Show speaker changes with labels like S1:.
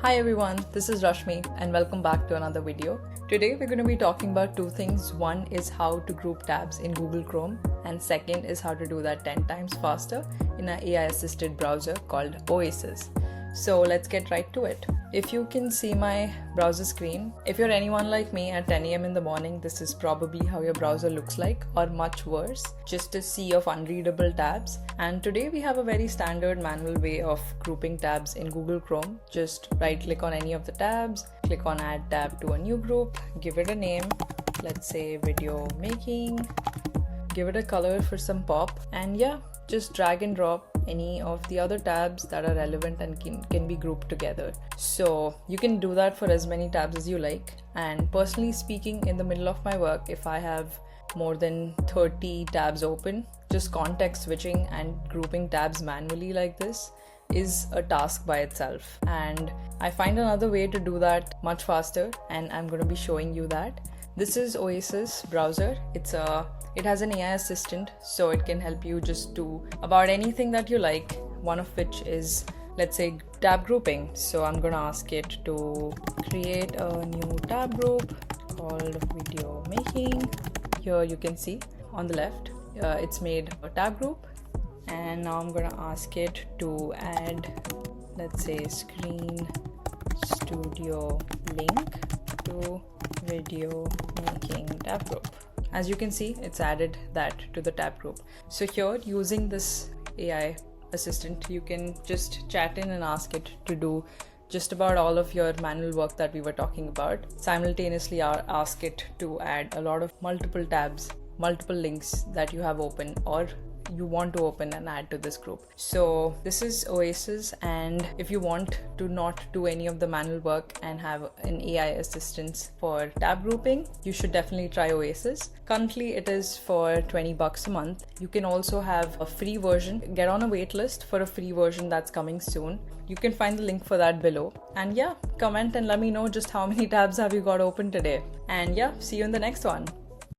S1: Hi everyone, this is Rashmi and welcome back to another video. Today we're going to be talking about two things. One is how to group tabs in Google Chrome, and second is how to do that 10 times faster in an AI assisted browser called Oasis. So let's get right to it. If you can see my browser screen, if you're anyone like me at 10 a.m. in the morning, this is probably how your browser looks like, or much worse, just a sea of unreadable tabs. And today we have a very standard manual way of grouping tabs in Google Chrome. Just right click on any of the tabs, click on add tab to a new group, give it a name, let's say video making, give it a color for some pop, and yeah, just drag and drop any of the other tabs that are relevant and can be grouped together. So you can do that for as many tabs as you like. And personally speaking, in the middle of my work, if I have more than 30 tabs open, just context switching and grouping tabs manually like this is a task by itself. And I find another way to do that much faster, and I'm going to be showing you that. This is Oasis browser. It has an AI assistant, so it can help you just do about anything that you like, one of which is, let's say, tab grouping. So I'm gonna ask it to create a new tab group called video making. Here you can see on the left, it's made a tab group. And now I'm gonna ask it to add, let's say, screen studio link to video making tab group. As you can see, it's added that to the tab group. So here, using this AI assistant, you can just chat in and ask it to do just about all of your manual work that we were talking about. Simultaneously ask it to add a lot of multiple tabs, multiple links that you have open or you want to open and add to this group. So this is Oasis, and if you want to not do any of the manual work and have an AI assistance for tab grouping, you should definitely try Oasis. Currently it is for $20 a month. You can also have a free version. Get on a wait list for a free version that's coming soon. You can find the link for that below. And yeah, comment and let me know just how many tabs have you got open today. And yeah, see you in the next one.